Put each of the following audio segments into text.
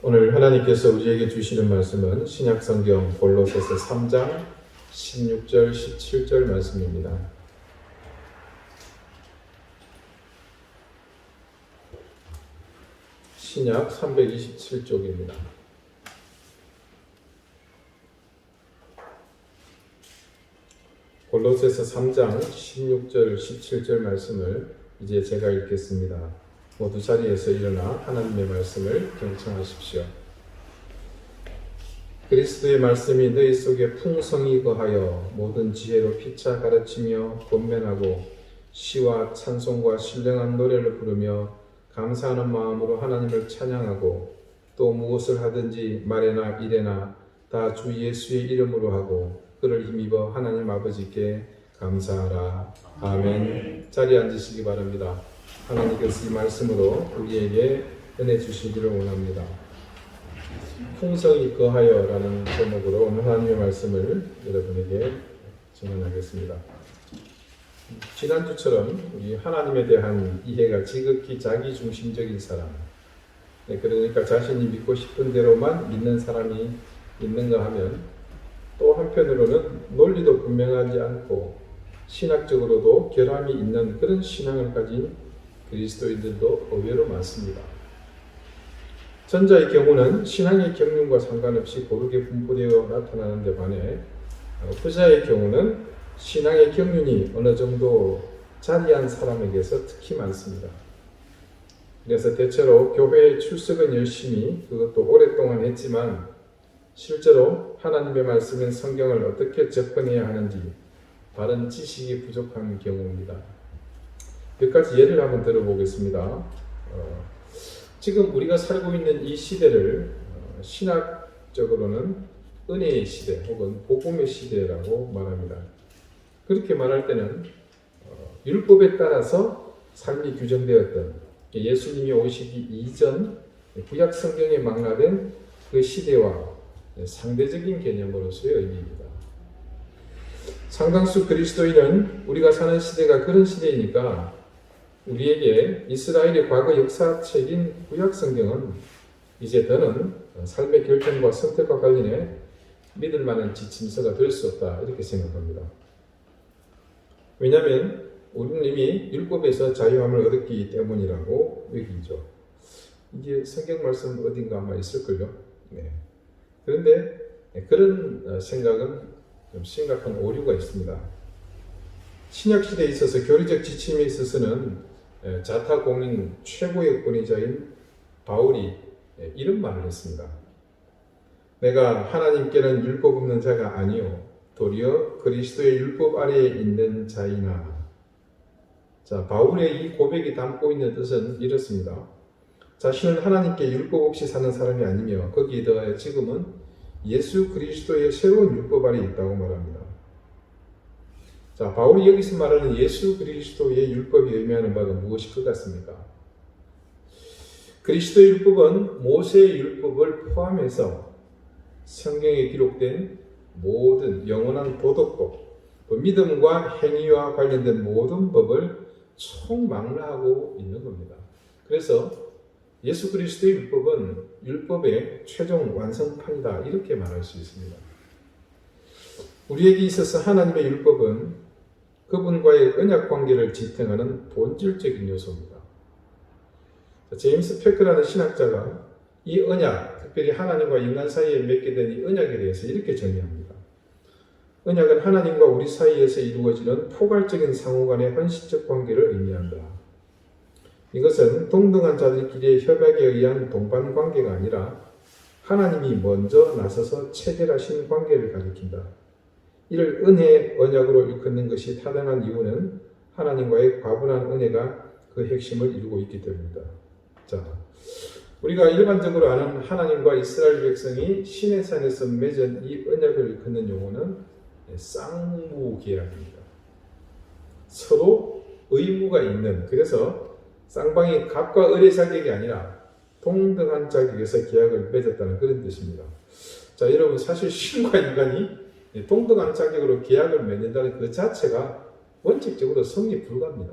오늘 하나님께서 우리에게 주시는 말씀은 신약성경 골로새서 3장 16절 17절 말씀입니다. 신약 327쪽입니다. 골로새서 3장 16절 17절 말씀을 이제 제가 읽겠습니다. 모두 자리에서 일어나 하나님의 말씀을 경청하십시오. 그리스도의 말씀이 너희 속에 풍성히 거하여 모든 지혜로 피차 가르치며 권면하고 시와 찬송과 신령한 노래를 부르며 감사하는 마음으로 하나님을 찬양하고 또 무엇을 하든지 말에나 일에나 다 주 예수의 이름으로 하고 그를 힘입어 하나님 아버지께 감사하라. 아멘. 자리에 앉으시기 바랍니다. 하나님께서 이 말씀으로 우리에게 은혜 주시기를 원합니다. 풍성히 거하여 라는 제목으로 오늘 하나님의 말씀을 여러분에게 전하겠습니다. 지난주처럼 우리 하나님에 대한 이해가 지극히 자기중심적인 사람, 그러니까 자신이 믿고 싶은 대로만 믿는 사람이 있는가 하면 또 한편으로는 논리도 분명하지 않고 신학적으로도 결함이 있는 그런 신앙을 가진 그리스도인들도 의외로 많습니다. 전자의 경우는 신앙의 경륜과 상관없이 고르게 분포되어 나타나는 데 반해 후자의 경우는 신앙의 경륜이 어느 정도 자리한 사람에게서 특히 많습니다. 그래서 대체로 교회에 출석은 열심히 그것도 오랫동안 했지만 실제로 하나님의 말씀인 성경을 어떻게 접근해야 하는지 바른 지식이 부족한 경우입니다. 몇 가지 예를 한번 들어보겠습니다. 지금 우리가 살고 있는 이 시대를 신학적으로는 은혜의 시대 혹은 복음의 시대라고 말합니다. 그렇게 말할 때는 율법에 따라서 삶이 규정되었던 예수님이 오시기 이전 구약 성경에 망라된 그 시대와 상대적인 개념으로서의 의미입니다. 상당수 그리스도인은 우리가 사는 시대가 그런 시대이니까 우리에게 이스라엘의 과거 역사책인 구약 성경은 이제 더는 삶의 결정과 선택과 관련해 믿을 만한 지침서가 될 수 없다 이렇게 생각합니다. 왜냐하면 우리는 이미 율법에서 자유함을 얻었기 때문이라고 여기죠. 이게 성경 말씀 어딘가 아마 있을걸요. 그런데 그런 생각은 좀 심각한 오류가 있습니다. 신약 시대에 있어서 교리적 지침에 있어서는 자타공인 최고의 권위자인 바울이 이런 말을 했습니다. 내가 하나님께는 율법 없는 자가 아니요 도리어 그리스도의 율법 아래에 있는 자이나. 자, 바울의 이 고백이 담고 있는 뜻은 이렇습니다. 자신은 하나님께 율법 없이 사는 사람이 아니며 거기에 더하여 지금은 예수 그리스도의 새로운 율법 아래에 있다고 말합니다. 자, 바울이 여기서 말하는 예수 그리스도의 율법이 의미하는 바가 무엇일 것 같습니까? 그리스도의 율법은 모세의 율법을 포함해서 성경에 기록된 모든 영원한 도덕법, 믿음과 행위와 관련된 모든 법을 총망라하고 있는 겁니다. 그래서 예수 그리스도의 율법은 율법의 최종 완성판이다 이렇게 말할 수 있습니다. 우리에게 있어서 하나님의 율법은 그분과의 언약 관계를 지탱하는 본질적인 요소입니다. 제임스 패크라는 신학자가 이 언약, 특별히 하나님과 인간 사이에 맺게 된 이 언약에 대해서 이렇게 정의합니다. 언약은 하나님과 우리 사이에서 이루어지는 포괄적인 상호간의 헌신적 관계를 의미한다. 이것은 동등한 자들끼리의 협약에 의한 동반 관계가 아니라 하나님이 먼저 나서서 체결하신 관계를 가리킨다. 이를 은혜의 언약으로 일컫는 것이 타당한 이유는 하나님과의 과분한 은혜가 그 핵심을 이루고 있기 때문이다. 자, 우리가 일반적으로 아는 하나님과 이스라엘 백성이 시내산에서 맺은 이 언약을 일컫는 용어는 쌍무계약입니다. 서로 의무가 있는, 그래서 쌍방이 갑과 을의 자격이 아니라 동등한 자격에서 계약을 맺었다는 그런 뜻입니다. 자, 여러분, 사실 신과 인간이 동등한 자격으로 계약을 맺는다는 그 자체가 원칙적으로 성립 불가합니다.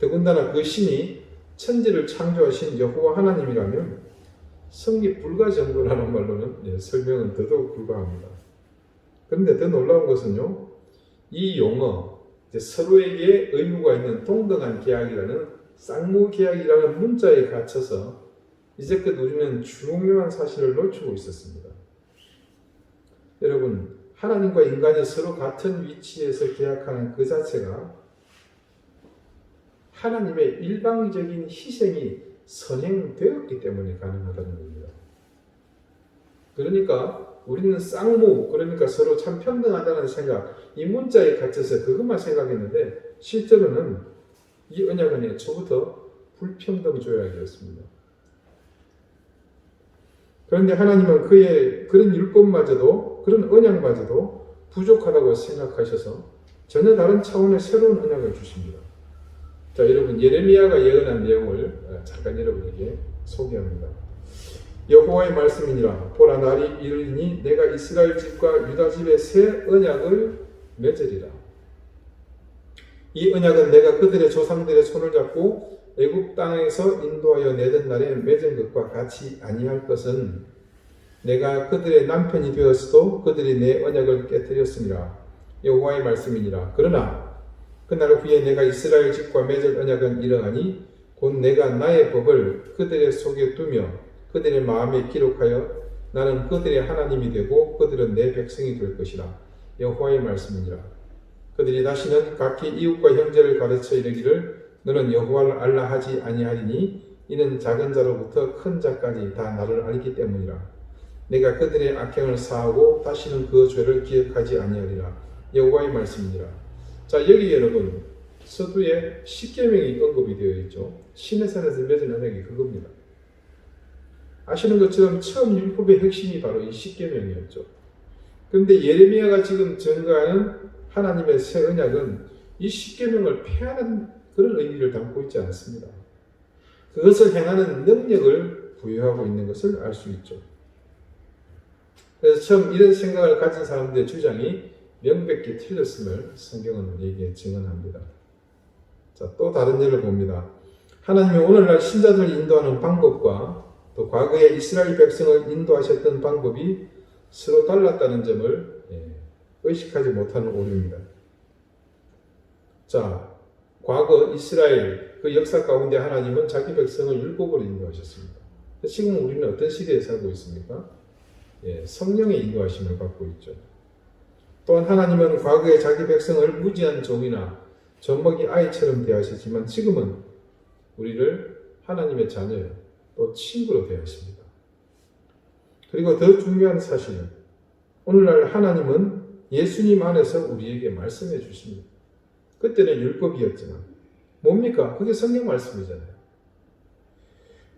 더군다나 그 신이 천지를 창조하신 여호와 하나님이라면 성립 불가 정도라는 말로는 설명은 더더욱 불가합니다. 그런데 더 놀라운 것은요, 이 용어, 서로에게 의무가 있는 동등한 계약이라는 쌍무 계약이라는 문자에 갇혀서 이제껏 우리는 중요한 사실을 놓치고 있었습니다. 여러분, 하나님과 인간이 서로 같은 위치에서 계약하는 그 자체가 하나님의 일방적인 희생이 선행되었기 때문에 가능하다는 겁니다. 그러니까 우리는 쌍무, 그러니까 서로 참 평등하다는 생각, 이 문자에 갇혀서 그것만 생각했는데 실제로는 이 언약은 애초부터 불평등 조약이었습니다. 그런데 하나님은 그의 그런 율법마저도, 그런 언약마저도 부족하다고 생각하셔서 전혀 다른 차원의 새로운 언약을 주십니다. 자, 여러분, 예레미야가 예언한 내용을 잠깐 여러분에게 소개합니다. 여호와의 말씀이니라. 보라, 날이 이르리니 내가 이스라엘 집과 유다 집에 새 언약을 맺으리라. 이 언약은 내가 그들의 조상들의 손을 잡고 애굽 땅에서 인도하여 내던 날에 맺은 것과 같이 아니할 것은 내가 그들의 남편이 되었어도 그들이 내 언약을 깨뜨렸으니라. 여호와의 말씀이니라. 그러나 그날 후에 내가 이스라엘 집과 맺을 언약은 이러하니 곧 내가 나의 법을 그들의 속에 두며 그들의 마음에 기록하여 나는 그들의 하나님이 되고 그들은 내 백성이 될 것이라. 여호와의 말씀이니라. 그들이 다시는 각기 이웃과 형제를 가르쳐 이르기를 너는 여호와를 알라 하지 아니하리니 이는 작은 자로부터 큰 자까지 다 나를 알기 때문이라. 내가 그들의 악행을 사하고 다시는 그 죄를 기억하지 아니하리라. 여호와의 말씀이니라. 자, 여기 여러분 서두에 십계명이 언급이 되어 있죠. 시내산에서 맺은 언약이 그겁니다. 아시는 것처럼 처음 율법의 핵심이 바로 이 십계명이었죠. 그런데 예레미야가 지금 전가하는 하나님의 새 언약은 이 십계명을 폐하는 그런 의미를 담고 있지 않습니다. 그것을 행하는 능력을 부여하고 있는 것을 알 수 있죠. 그래서 처음 이런 생각을 가진 사람들의 주장이 명백히 틀렸음을 성경은 우리에게 증언합니다. 자, 또 다른 예를 봅니다. 하나님이 오늘날 신자들을 인도하는 방법과 또 과거에 이스라엘 백성을 인도하셨던 방법이 서로 달랐다는 점을 의식하지 못하는 오류입니다. 자, 과거 이스라엘 그 역사 가운데 하나님은 자기 백성을 율법으로 인도하셨습니다. 지금 우리는 어떤 시대에 살고 있습니까? 성령의 인도하심을 받고 있죠. 또한 하나님은 과거에 자기 백성을 무지한 종이나 젖먹이 아이처럼 대하셨지만 지금은 우리를 하나님의 자녀, 또 친구로 대하십니다. 그리고 더 중요한 사실은 오늘날 하나님은 예수님 안에서 우리에게 말씀해 주십니다. 그때는 율법이었지만 뭡니까? 그게 성령 말씀이잖아요.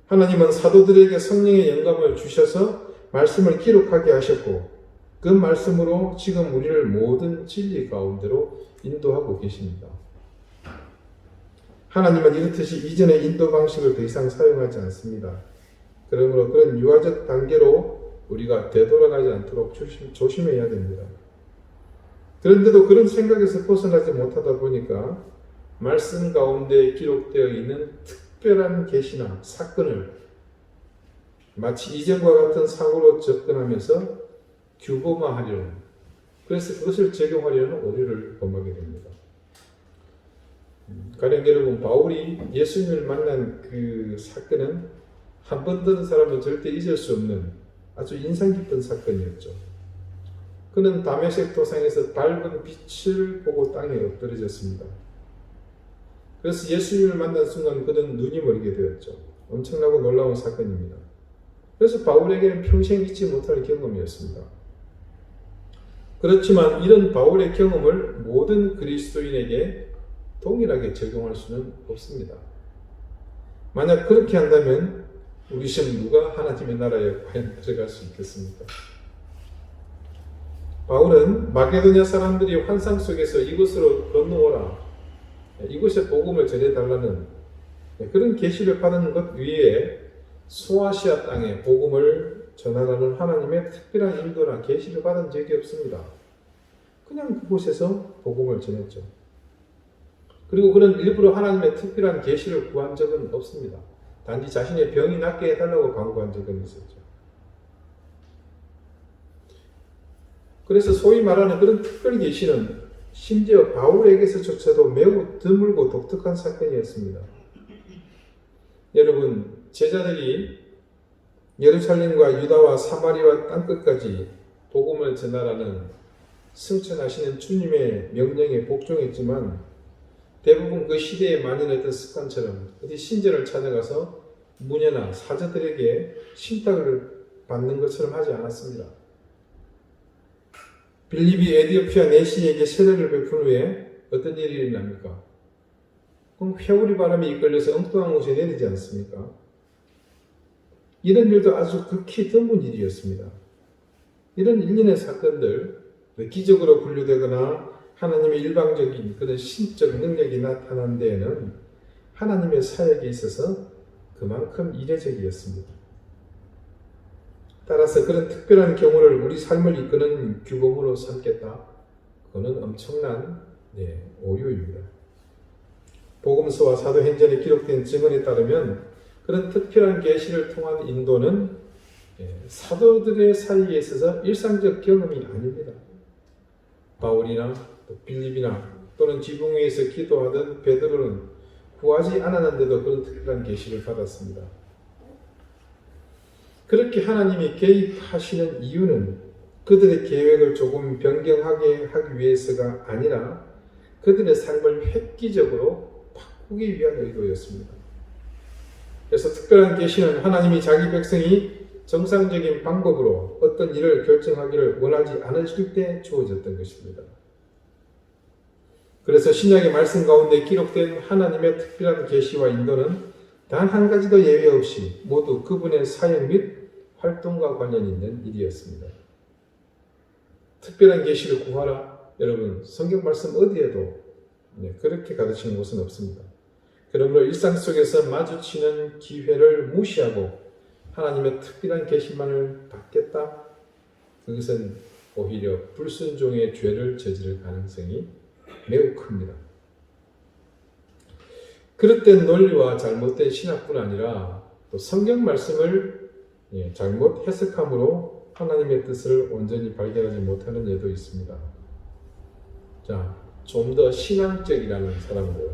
하나님은 사도들에게 성령의 영감을 주셔서 말씀을 기록하게 하셨고 그 말씀으로 지금 우리를 모든 진리 가운데로 인도하고 계십니다. 하나님은 이렇듯이 이전의 인도 방식을 더 이상 사용하지 않습니다. 그러므로 그런 유아적 단계로 우리가 되돌아가지 않도록 조심해야 됩니다. 그런데도 그런 생각에서 벗어나지 못하다 보니까 말씀 가운데 기록되어 있는 특별한 계시나 사건을 마치 이전과 같은 사고로 접근하면서 규범화하려는, 그래서 그것을 적용하려는 오류를 범하게 됩니다. 가령 여러분, 바울이 예수님을 만난 그 사건은 한 번 듣는 사람은 절대 잊을 수 없는 아주 인상 깊은 사건이었죠. 그는 다메섹 도상에서 밝은 빛을 보고 땅에 엎드려졌습니다. 그래서 예수님을 만난 순간 그는 눈이 멀게 되었죠. 엄청나고 놀라운 사건입니다. 그래서 바울에게는 평생 잊지 못할 경험이었습니다. 그렇지만 이런 바울의 경험을 모든 그리스도인에게 동일하게 적용할 수는 없습니다. 만약 그렇게 한다면 우리 시험 누가 하나님의 나라에 과연 들어갈 수 있겠습니까? 바울은 마게도냐 사람들이 환상 속에서 이곳으로 건너오라, 이곳에 복음을 전해달라는 그런 계시를 받은 것 위에 소아시아 땅에 복음을 전하라는 하나님의 특별한 인도나 계시를 받은 적이 없습니다. 그냥 그곳에서 복음을 전했죠. 그리고 그는 일부러 하나님의 특별한 계시를 구한 적은 없습니다. 단지 자신의 병이 낫게 해달라고 간구한 적은 있었죠. 그래서 소위 말하는 그런 특별 계시는 심지어 바울에게서조차도 매우 드물고 독특한 사건이었습니다. 여러분, 제자들이 예루살렘과 유다와 사마리아 땅끝까지 복음을 전하라는 승천하시는 주님의 명령에 복종했지만 대부분 그 시대에 만연했던 습관처럼 어디 신전을 찾아가서 무녀나 사제들에게 신탁을 받는 것처럼 하지 않았습니다. 빌립이 에디오피아 내시에게 세례를 베푼 후에 어떤 일이 일어납니까? 그럼 회오리 바람이 이끌려서 엉뚱한 곳에 내리지 않습니까? 이런 일도 아주 극히 드문 일이었습니다. 이런 일련의 사건들, 기적으로 분류되거나 하나님의 일방적인 그런 신적 능력이 나타난 데에는 하나님의 사역에 있어서 그만큼 이례적이었습니다. 따라서 그런 특별한 경우를 우리 삶을 이끄는 규범으로 삼겠다. 그거는 엄청난 오류입니다. 복음서와 사도행전에 기록된 증언에 따르면 그런 특별한 계시를 통한 인도는 사도들의 사이에 있어서 일상적 경험이 아닙니다. 바울이나 빌립이나 또는 지붕 위에서 기도하던 베드로는 구하지 않았는데도 그런 특별한 계시를 받았습니다. 그렇게 하나님이 개입하시는 이유는 그들의 계획을 조금 변경하게 하기 위해서가 아니라 그들의 삶을 획기적으로 바꾸기 위한 의도였습니다. 그래서 특별한 계시는 하나님이 자기 백성이 정상적인 방법으로 어떤 일을 결정하기를 원하지 않으실 때 주어졌던 것입니다. 그래서 신약의 말씀 가운데 기록된 하나님의 특별한 계시와 인도는 단 한 가지도 예외 없이 모두 그분의 사역 및 활동과 관련 있는 일이었습니다. 특별한 계시를 구하라. 여러분, 성경 말씀 어디에도 그렇게 가르치는 곳은 없습니다. 그러므로 일상 속에서 마주치는 기회를 무시하고 하나님의 특별한 계시만을 받겠다. 그것은 오히려 불순종의 죄를 저지를 가능성이 매우 큽니다. 그릇된 논리와 잘못된 신학뿐 아니라 또 성경 말씀을 잘못 해석함으로 하나님의 뜻을 온전히 발견하지 못하는 예도 있습니다. 자, 좀 더 신앙적이라는 사람들,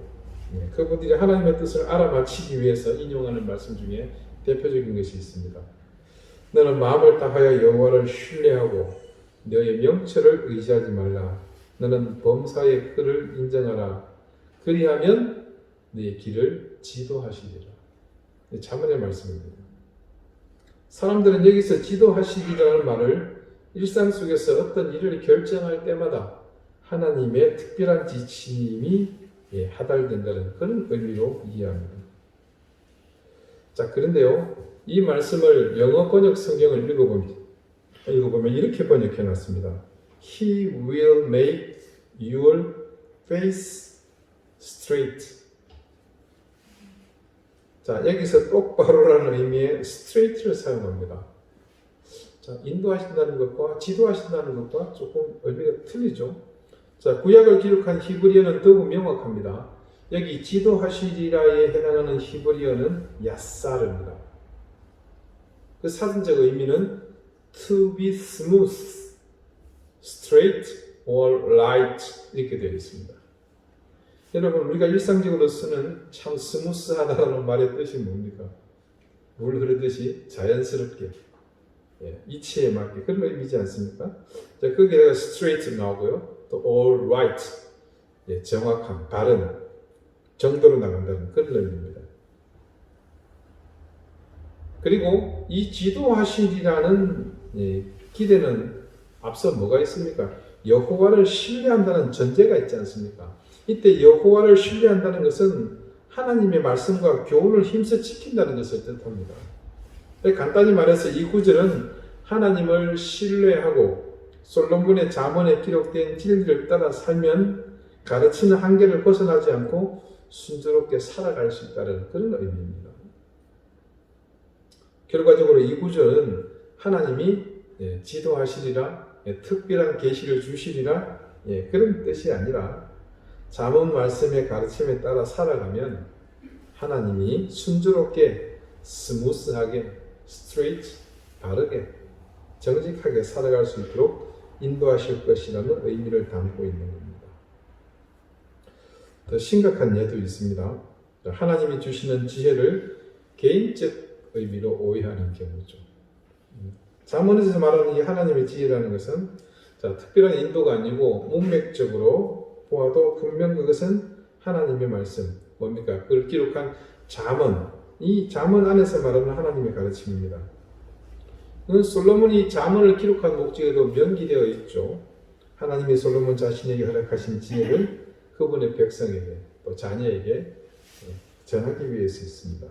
그분들이 하나님의 뜻을 알아맞히기 위해서 인용하는 말씀 중에 대표적인 것이 있습니다. 너는 마음을 다하여 여호와를 신뢰하고 너의 명철을 의지하지 말라. 너는 범사의 그를 인정하라. 그리하면 네 길을 지도하시리라. 자문의 말씀입니다. 사람들은 여기서 지도하시리라는 말을 일상 속에서 어떤 일을 결정할 때마다 하나님의 특별한 지침이 하달된다는 그런 의미로 이해합니다. 자, 그런데요, 이 말씀을 영어 번역 성경을 읽어보면 이렇게 번역해 놨습니다. He will make your face straight. 자, 여기서 똑바로라는 의미의 straight를 사용합니다. 자, 인도하신다는 것과 지도하신다는 것과 조금 의미가 틀리죠. 자, 구약을 기록한 히브리어는 더욱 명확합니다. 여기 지도하시리라에 해당하는 히브리어는 야사르입니다. 그 사전적 의미는 to be smooth, straight or light 이렇게 되어 있습니다. 여러분, 우리가 일상적으로 쓰는 참 스무스하다는 말의 뜻이 뭡니까? 물 흐르듯이 자연스럽게, 이치에 맞게 그런 의미지 않습니까? 자, 거기에다가 straight 나오고요. 또 all right, 정확한, 바른, 정도로 나간다는 그런 의미입니다. 그리고 이 지도하시리라는 기대는 앞서 뭐가 있습니까? 여호와를 신뢰한다는 전제가 있지 않습니까? 이때 여호와를 신뢰한다는 것은 하나님의 말씀과 교훈을 힘써 지킨다는 것을 뜻합니다. 간단히 말해서 이 구절은 하나님을 신뢰하고 솔로몬의 잠언에 기록된 진리를 따라 살면 가르치는 한계를 벗어나지 않고 순조롭게 살아갈 수 있다는 그런 의미입니다. 결과적으로 이 구절은 하나님이 지도하시리라, 특별한 계시를 주시리라 그런 뜻이 아니라 잠언 말씀의 가르침에 따라 살아가면 하나님이 순조롭게 스무스하게, 스트레이트, 바르게, 정직하게 살아갈 수 있도록 인도하실 것이라는 의미를 담고 있는 겁니다. 더 심각한 예도 있습니다. 하나님이 주시는 지혜를 개인적 의미로 오해하는 경우죠. 잠언에서 말하는 이 하나님의 지혜라는 것은 특별한 인도가 아니고 문맥적으로 보아도 분명 그것은 하나님의 말씀, 뭡니까? 그걸 기록한 잠언, 이 잠언 안에서 말하는 하나님의 가르침입니다. 솔로몬이 잠언을 기록한 목적에도 명기되어 있죠. 하나님이 솔로몬 자신에게 허락하신 지혜를 그분의 백성에게 또 자녀에게 전하기 위해서 있습니다.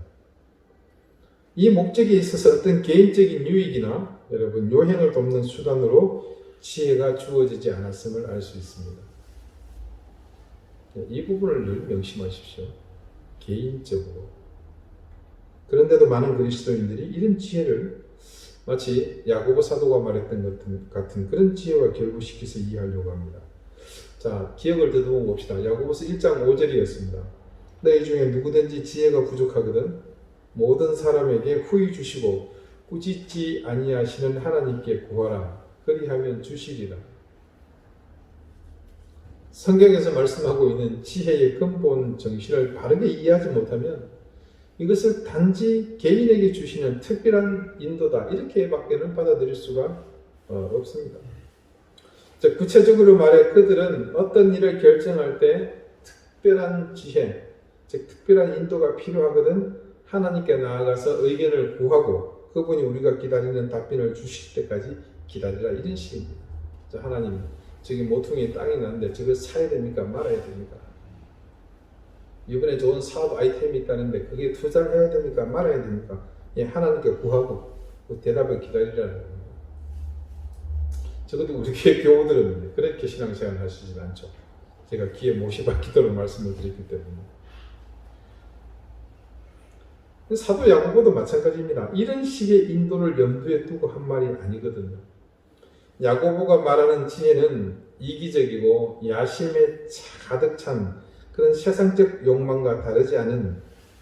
이 목적에 있어서 어떤 개인적인 유익이나 여러분 요행을 돕는 수단으로 지혜가 주어지지 않았음을 알 수 있습니다. 이 부분을 늘 명심하십시오. 개인적으로. 그런데도 많은 그리스도인들이 이런 지혜를 마치 야고보 사도가 말했던 같은 그런 지혜와 결부시켜서 이해하려고 합니다. 자, 기억을 더듬어 봅시다. 야고보서 1장 5절이었습니다. 너희 중에 누구든지 지혜가 부족하거든 모든 사람에게 후히 주시고 꾸짖지 아니하시는 하나님께 구하라. 그리하면 주시리라. 성경에서 말씀하고 있는 지혜의 근본 정신을 바르게 이해하지 못하면 이것을 단지 개인에게 주시는 특별한 인도다 이렇게밖에는 받아들일 수가 없습니다. 즉 구체적으로 말해 그들은 어떤 일을 결정할 때 특별한 지혜, 즉 특별한 인도가 필요하거든 하나님께 나아가서 의견을 구하고 그분이 우리가 기다리는 답변을 주실 때까지 기다리라 이런 식입니다. 하나님, 저기 모퉁이에 땅이 났는데 저걸 사야 됩니까? 말아야 됩니까? 이번에 좋은 사업 아이템이 있다는데 그게 투자를 해야 됩니까? 말아야 됩니까? 예, 하나님께 구하고 그 대답을 기다리라는 겁니다. 적어도 우리 교회 교우들은 그렇게 신앙생활 하시진 않죠. 제가 귀에 못이 박히도록 말씀을 드렸기 때문에. 사도 야고보도 마찬가지입니다. 이런 식의 인도를 염두에 두고 한 말이 아니거든요. 야고보가 말하는 지혜는 이기적이고 야심에 가득 찬 그런 세상적 욕망과 다르지 않은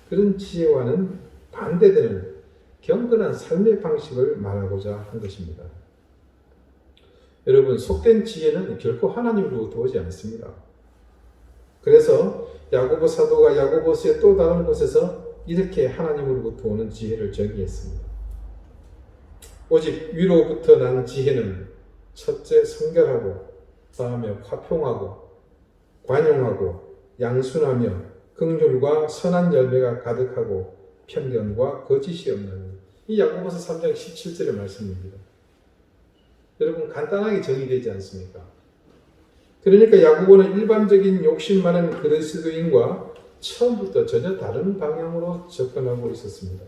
그런 지혜와는 반대되는 경건한 삶의 방식을 말하고자 한 것입니다. 여러분, 속된 지혜는 결코 하나님으로부터 오지 않습니다. 그래서 야고보 사도가 야고보서의 또 다른 곳에서 이렇게 하나님으로부터 오는 지혜를 정의했습니다. 오직 위로부터 난 지혜는 첫째 성결하고 다음에 화평하고 관용하고 양순하며 긍휼과 선한 열매가 가득하고 편견과 거짓이 없는 이 야고보서 3장 17절의 말씀입니다. 여러분 간단하게 정의되지 않습니까? 그러니까 야고보는 일반적인 욕심 많은 그리스도인과 처음부터 전혀 다른 방향으로 접근하고 있었습니다.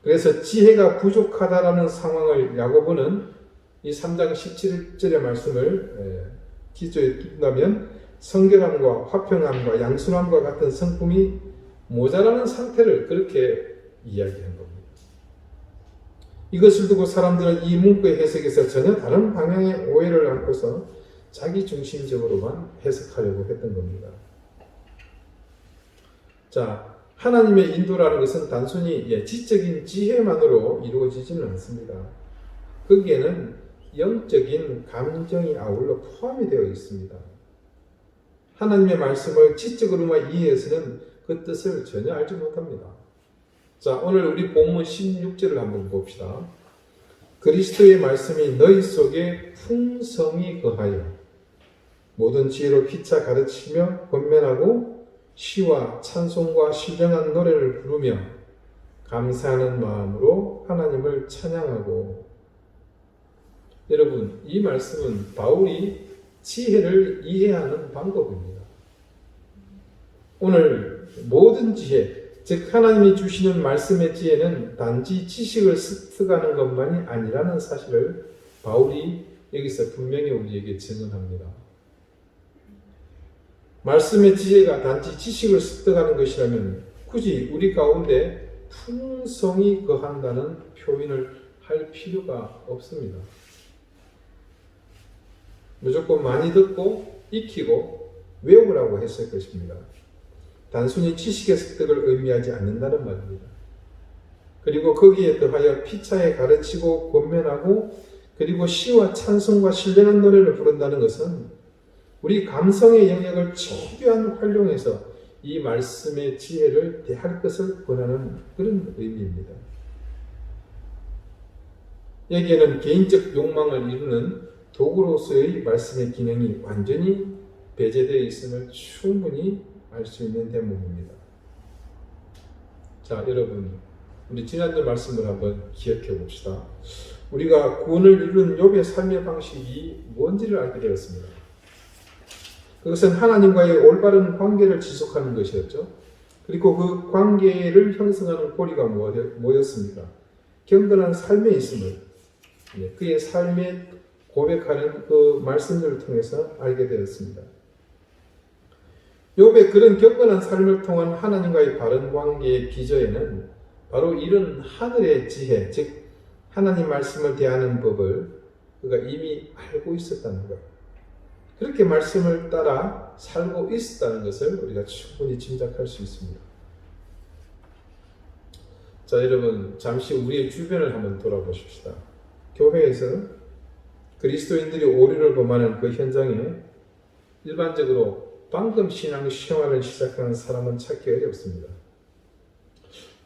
그래서 지혜가 부족하다라는 상황을 야고보는 이 3장 17절의 말씀을 기초에 둔다면 성결함과 화평함과 양순함과 같은 성품이 모자라는 상태를 그렇게 이야기한 겁니다. 이것을 두고 사람들은 이 문구의 해석에서 전혀 다른 방향의 오해를 안고서 자기 중심적으로만 해석하려고 했던 겁니다. 자, 하나님의 인도라는 것은 단순히 지적인 지혜만으로 이루어지지는 않습니다. 거기에는 영적인 감정이 아울러 포함이 되어 있습니다. 하나님의 말씀을 지적으로만 이해해서는 그 뜻을 전혀 알지 못합니다. 자, 오늘 우리 본문 16절을 한번 봅시다. 그리스도의 말씀이 너희 속에 풍성히 거하여 모든 지혜로 피차 가르치며 권면하고 시와 찬송과 신령한 노래를 부르며 감사하는 마음으로 하나님을 찬양하고. 여러분, 이 말씀은 바울이 지혜를 이해하는 방법입니다. 오늘 모든 지혜, 즉 하나님이 주시는 말씀의 지혜는 단지 지식을 습득하는 것만이 아니라는 사실을 바울이 여기서 분명히 우리에게 증언합니다. 말씀의 지혜가 단지 지식을 습득하는 것이라면 굳이 우리 가운데 풍성히 거한다는 표현을 할 필요가 없습니다. 무조건 많이 듣고 익히고 외우라고 했을 것입니다. 단순히 지식의 습득을 의미하지 않는다는 말입니다. 그리고 거기에 더하여 피차에 가르치고 권면하고 그리고 시와 찬송과 신뢰하는 노래를 부른다는 것은 우리 감성의 영역을 최대한 활용해서 이 말씀의 지혜를 대할 것을 권하는 그런 의미입니다. 여기에는 개인적 욕망을 이루는 도구로서의 말씀의 기능이 완전히 배제되어 있음을 충분히 알 수 있는 대목입니다. 자, 여러분, 우리 지난주 말씀을 한번 기억해 봅시다. 우리가 구원을 이룬 욥의 삶의 방식이 뭔지를 알게 되었습니다. 그것은 하나님과의 올바른 관계를 지속하는 것이었죠. 그리고 그 관계를 형성하는 고리가 뭐였습니까? 경건한 삶에 있음을 그의 삶에 고백하는 그 말씀들을 통해서 알게 되었습니다. 욥의 그런 경건한 삶을 통한 하나님과의 바른 관계의 기저에는 바로 이런 하늘의 지혜, 즉 하나님 말씀을 대하는 법을 그가 이미 알고 있었다는 것. 그렇게 말씀을 따라 살고 있었다는 것을 우리가 충분히 짐작할 수 있습니다. 자, 여러분, 잠시 우리의 주변을 한번 돌아보십시다. 교회에서 그리스도인들이 오류를 범하는 그 현장에 일반적으로 방금 신앙 생활을 시작하는 사람은 찾기 어렵습니다.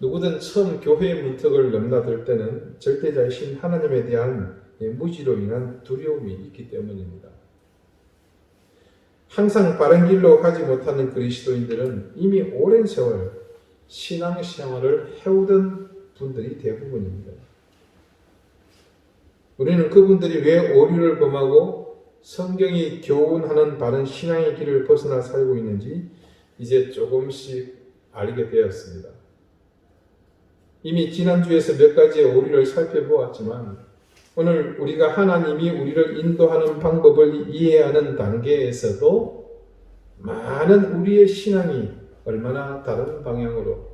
누구든 처음 교회의 문턱을 넘나들 때는 절대자이신 하나님에 대한 무지로 인한 두려움이 있기 때문입니다. 항상 바른 길로 가지 못하는 그리스도인들은 이미 오랜 세월 신앙 생활을 해오던 분들이 대부분입니다. 우리는 그분들이 왜 오류를 범하고 성경이 교훈하는 바른 신앙의 길을 벗어나 살고 있는지 이제 조금씩 알게 되었습니다. 이미 지난주에서 몇 가지의 오류를 살펴보았지만 오늘 우리가 하나님이 우리를 인도하는 방법을 이해하는 단계에서도 많은 우리의 신앙이 얼마나 다른 방향으로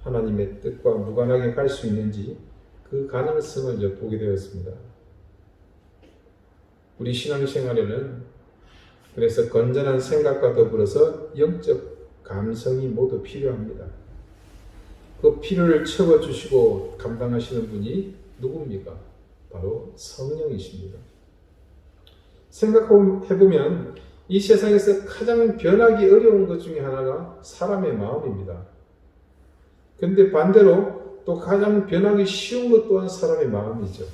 하나님의 뜻과 무관하게 갈 수 있는지 그 가능성을 엿보게 되었습니다. 우리 신앙생활에는 그래서 건전한 생각과 더불어서 영적 감성이 모두 필요합니다. 그 필요를 채워주시고 감당하시는 분이 누굽니까? 바로 성령이십니다. 생각해보면 이 세상에서 가장 변하기 어려운 것 중에 하나가 사람의 마음입니다. 근데 반대로 또 가장 변하기 쉬운 것 또한 사람의 마음이죠.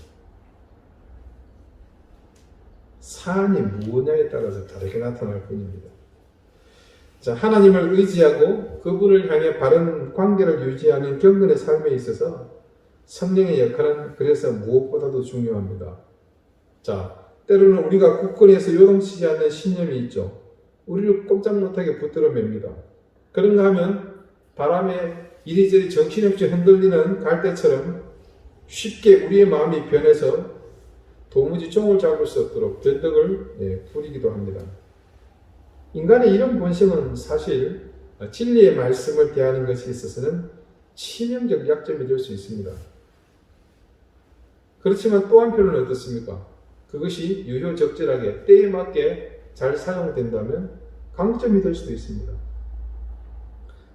사안이 무엇냐에 따라서 다르게 나타날 뿐입니다. 자, 하나님을 의지하고 그분을 향해 바른 관계를 유지하는 경건의 삶에 있어서 성령의 역할은 그래서 무엇보다도 중요합니다. 자, 때로는 우리가 굳건해서 요동치지 않는 신념이 있죠. 우리를 꼼짝 못하게 붙들어 맵니다. 그런가 하면 바람에 이리저리 정신없이 흔들리는 갈대처럼 쉽게 우리의 마음이 변해서 도무지 종을 잡을 수 없도록 변덕을 부리기도 합니다. 인간의 이런 본성은 사실 진리의 말씀을 대하는 것에 있어서는 치명적 약점이 될 수 있습니다. 그렇지만 또 한편은 어떻습니까? 그것이 유효적절하게 때에 맞게 잘 사용된다면 강점이 될 수도 있습니다.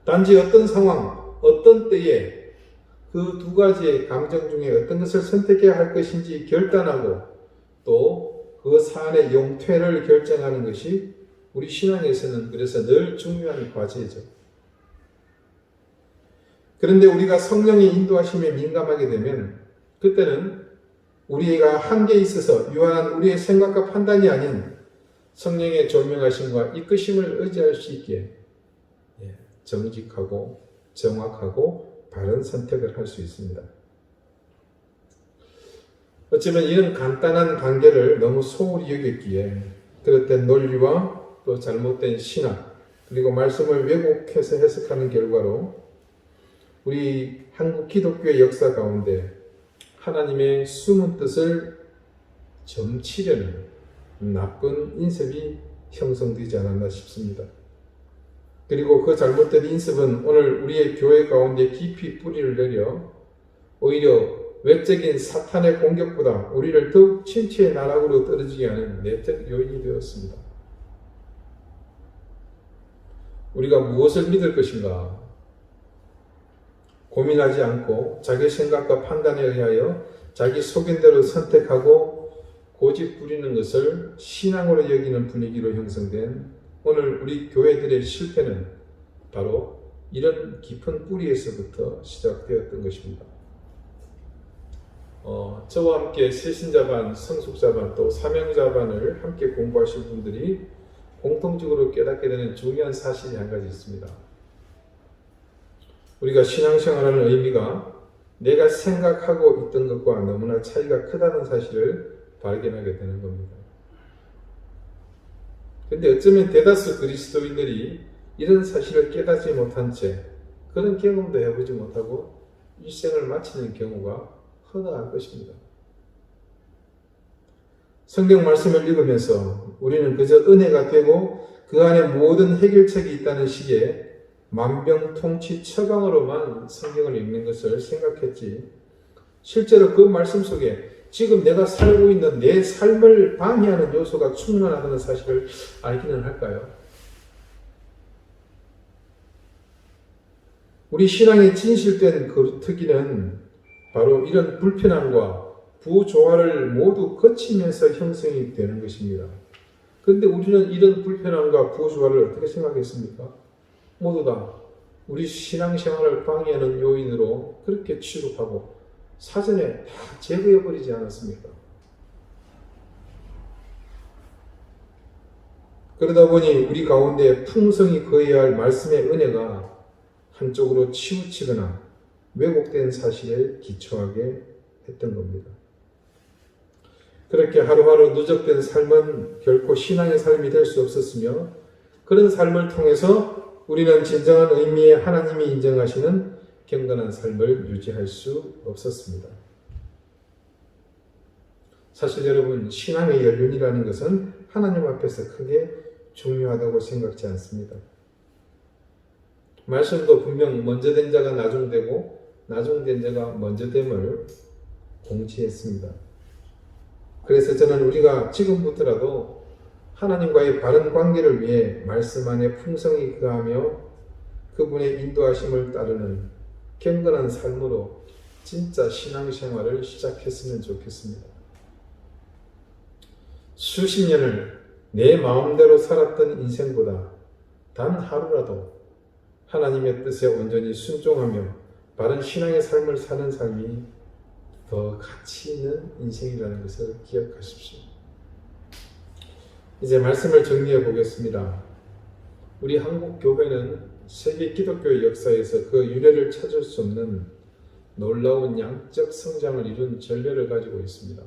단지 어떤 상황, 어떤 때에 그 두 가지의 감정 중에 어떤 것을 선택해야 할 것인지 결단하고 또 그 사안의 용퇴를 결정하는 것이 우리 신앙에서는 그래서 늘 중요한 과제죠. 그런데 우리가 성령의 인도하심에 민감하게 되면 그때는 우리가 한계에 있어서 유한한 우리의 생각과 판단이 아닌 성령의 조명하심과 이끄심을 의지할 수 있게 정직하고 정확하고 바른 선택을 할 수 있습니다. 어쩌면 이런 간단한 관계를 너무 소홀히 여겼기에 그릇된 논리와 또 잘못된 신학 그리고 말씀을 왜곡해서 해석하는 결과로 우리 한국 기독교의 역사 가운데 하나님의 숨은 뜻을 점치려는 나쁜 인습이 형성되지 않았나 싶습니다. 그리고 그 잘못된 인습은 오늘 우리의 교회 가운데 깊이 뿌리를 내려 오히려 외적인 사탄의 공격보다 우리를 더욱 침체의 나락으로 떨어지게 하는 내적 요인이 되었습니다. 우리가 무엇을 믿을 것인가? 고민하지 않고 자기 생각과 판단에 의하여 자기 속인대로 선택하고 고집 부리는 것을 신앙으로 여기는 분위기로 형성된 오늘 우리 교회들의 실패는 바로 이런 깊은 뿌리에서부터 시작되었던 것입니다. 저와 함께 세신자반, 성숙자반, 또 사명자반을 함께 공부하실 분들이 공통적으로 깨닫게 되는 중요한 사실이 한 가지 있습니다. 우리가 신앙생활하는 의미가 내가 생각하고 있던 것과 너무나 차이가 크다는 사실을 발견하게 되는 겁니다. 그런데 어쩌면 대다수 그리스도인들이 이런 사실을 깨닫지 못한 채 그런 경험도 해보지 못하고 일생을 마치는 경우가 허다할 것입니다. 성경 말씀을 읽으면서 우리는 그저 은혜가 되고 그 안에 모든 해결책이 있다는 식의 만병통치 처방으로만 성경을 읽는 것을 생각했지, 실제로 그 말씀 속에 지금 내가 살고 있는 내 삶을 방해하는 요소가 충분하다는 사실을 알기는 할까요? 우리 신앙의 진실된 거루트기는 바로 이런 불편함과 부조화를 모두 거치면서 형성이 되는 것입니다. 그런데 우리는 이런 불편함과 부조화를 어떻게 생각했습니까? 모두 다 우리 신앙생활을 방해하는 요인으로 그렇게 취급하고 사전에 다 제거해버리지 않았습니까? 그러다 보니 우리 가운데 풍성히 거해야 할 말씀의 은혜가 한쪽으로 치우치거나 왜곡된 사실에 기초하게 했던 겁니다. 그렇게 하루하루 누적된 삶은 결코 신앙의 삶이 될 수 없었으며, 그런 삶을 통해서 우리는 진정한 의미의 하나님이 인정하시는 경건한 삶을 유지할 수 없었습니다. 사실 여러분, 신앙의 연륜이라는 것은 하나님 앞에서 크게 중요하다고 생각지 않습니다. 말씀도 분명 먼저 된 자가 나중되고 나중된 자가 먼저 됨을 공지했습니다. 그래서 저는 우리가 지금부터라도 하나님과의 바른 관계를 위해 말씀 안에 풍성히 거하며 그분의 인도하심을 따르는 경건한 삶으로 진짜 신앙생활을 시작했으면 좋겠습니다. 수십 년을 내 마음대로 살았던 인생보다 단 하루라도 하나님의 뜻에 온전히 순종하며 바른 신앙의 삶을 사는 삶이 더 가치 있는 인생이라는 것을 기억하십시오. 이제 말씀을 정리해 보겠습니다. 우리 한국 교회는 세계 기독교 역사에서 그 유래를 찾을 수 없는 놀라운 양적 성장을 이룬 전례를 가지고 있습니다.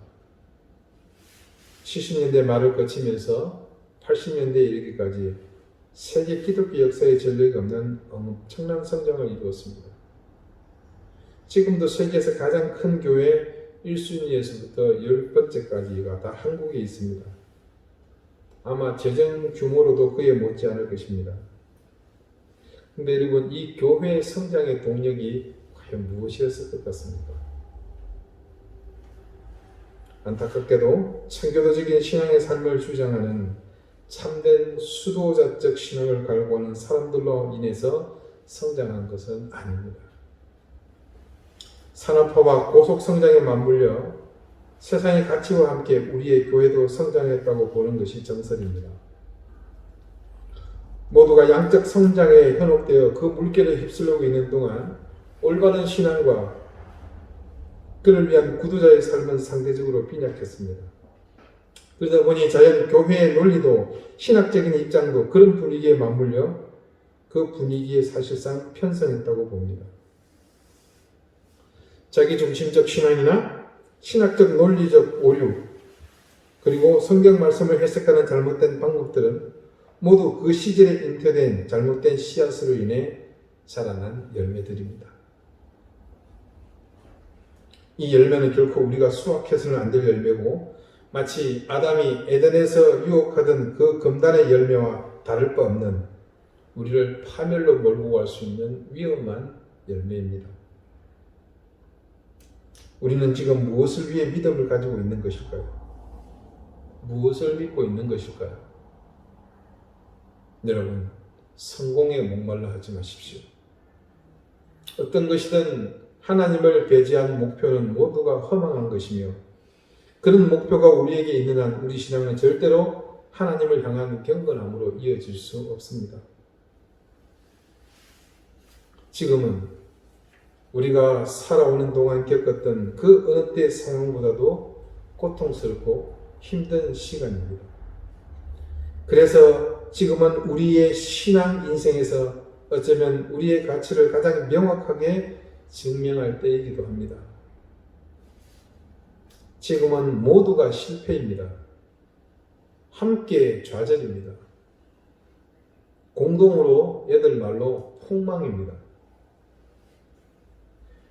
70년대 말을 거치면서 80년대에 이르기까지 세계 기독교 역사의 전례가 없는 엄청난 성장을 이루었습니다. 지금도 세계에서 가장 큰 교회 1순위에서부터 10번째까지가 다 한국에 있습니다. 아마 재정 규모로도 그에 못지않을 것입니다. 그런데 여러분, 이 교회의 성장의 동력이 과연 무엇이었을 것 같습니까? 안타깝게도 청교도적인 신앙의 삶을 주장하는 참된 수도자적 신앙을 갈구하는 사람들로 인해서 성장한 것은 아닙니다. 산업화와 고속성장에 맞물려 세상의 가치와 함께 우리의 교회도 성장했다고 보는 것이 정설입니다. 모두가 양적 성장에 현혹되어 그 물결에 휩쓸리고 있는 동안 올바른 신앙과 그를 위한 구도자의 삶은 상대적으로 빈약했습니다. 그러다 보니 자연 교회의 논리도 신학적인 입장도 그런 분위기에 맞물려 그 분위기에 사실상 편성했다고 봅니다. 자기중심적 신앙이나 신학적 논리적 오류, 그리고 성경 말씀을 해석하는 잘못된 방법들은 모두 그 시절에 잉태된 잘못된 씨앗으로 인해 자라난 열매들입니다. 이 열매는 결코 우리가 수확해서는 안 될 열매고, 마치 아담이 에덴에서 유혹하던 그 금단의 열매와 다를 바 없는 우리를 파멸로 몰고 갈 수 있는 위험한 열매입니다. 우리는 지금 무엇을 위해 믿음을 가지고 있는 것일까요? 무엇을 믿고 있는 것일까요? 여러분, 성공에 목말라 하지 마십시오. 어떤 것이든 하나님을 배제한 목표는 모두가 허망한 것이며 그런 목표가 우리에게 있는 한 우리 신앙은 절대로 하나님을 향한 경건함으로 이어질 수 없습니다. 지금은 우리가 살아오는 동안 겪었던 그 어느 때의 상황보다도 고통스럽고 힘든 시간입니다. 그래서 지금은 우리의 신앙 인생에서 어쩌면 우리의 가치를 가장 명확하게 증명할 때이기도 합니다. 지금은 모두가 실패입니다. 함께 좌절입니다. 공동으로 얘들 말로 폭망입니다.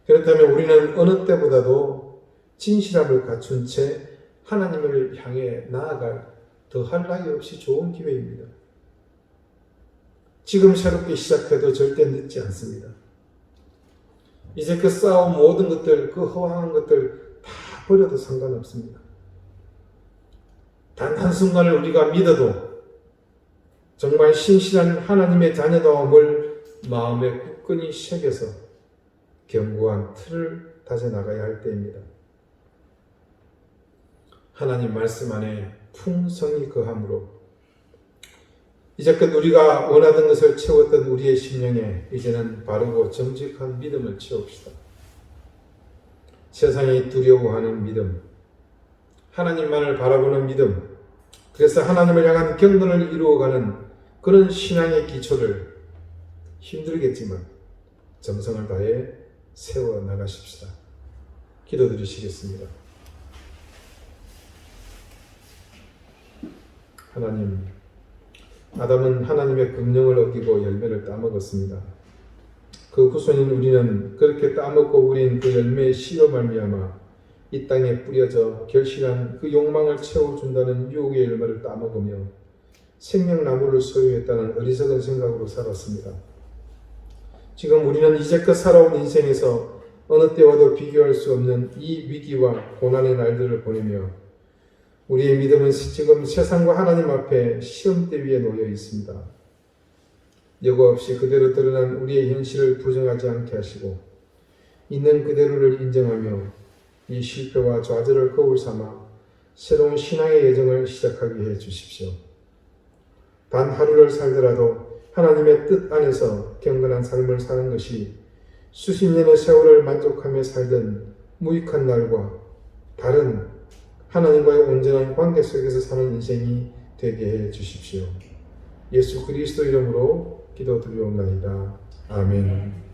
그렇다면 우리는 어느 때보다도 진실함을 갖춘 채 하나님을 향해 나아갈 더할 나위 없이 좋은 기회입니다. 지금 새롭게 시작해도 절대 늦지 않습니다. 이제 그 싸움 모든 것들, 그 허황한 것들 다 버려도 상관없습니다. 단 한순간을 우리가 믿어도 정말 신실한 하나님의 자녀다움을 마음에 굳건히 새겨서 견고한 틀을 다져나가야 할 때입니다. 하나님 말씀 안에 풍성이 거함으로 이제껏 우리가 원하던 것을 채웠던 우리의 심령에 이제는 바르고 정직한 믿음을 채웁시다. 세상이 두려워하는 믿음, 하나님만을 바라보는 믿음, 그래서 하나님을 향한 경건을 이루어가는 그런 신앙의 기초를 힘들겠지만 정성을 다해 세워나가십시다. 기도드리시겠습니다. 하나님, 아담은 하나님의 금령을 어기고 열매를 따먹었습니다. 그 후손인 우리는 그렇게 따먹고 우린 그 열매의 씨로 말미암아 이 땅에 뿌려져 결실한 그 욕망을 채워준다는 유혹의 열매를 따먹으며 생명나무를 소유했다는 어리석은 생각으로 살았습니다. 지금 우리는 이제껏 살아온 인생에서 어느 때와도 비교할 수 없는 이 위기와 고난의 날들을 보내며 우리의 믿음은 지금 세상과 하나님 앞에 시험대 위에 놓여 있습니다. 여과 없이 그대로 드러난 우리의 현실을 부정하지 않게 하시고 있는 그대로를 인정하며 이 실패와 좌절을 거울 삼아 새로운 신앙의 여정을 시작하게 해 주십시오. 단 하루를 살더라도 하나님의 뜻 안에서 경건한 삶을 사는 것이 수십 년의 세월을 만족하며 살던 무익한 날과 다른 하나님과의 온전한 관계 속에서 사는 인생이 되게 해 주십시오. 예수 그리스도 이름으로 기도드리옵나이다. 아멘.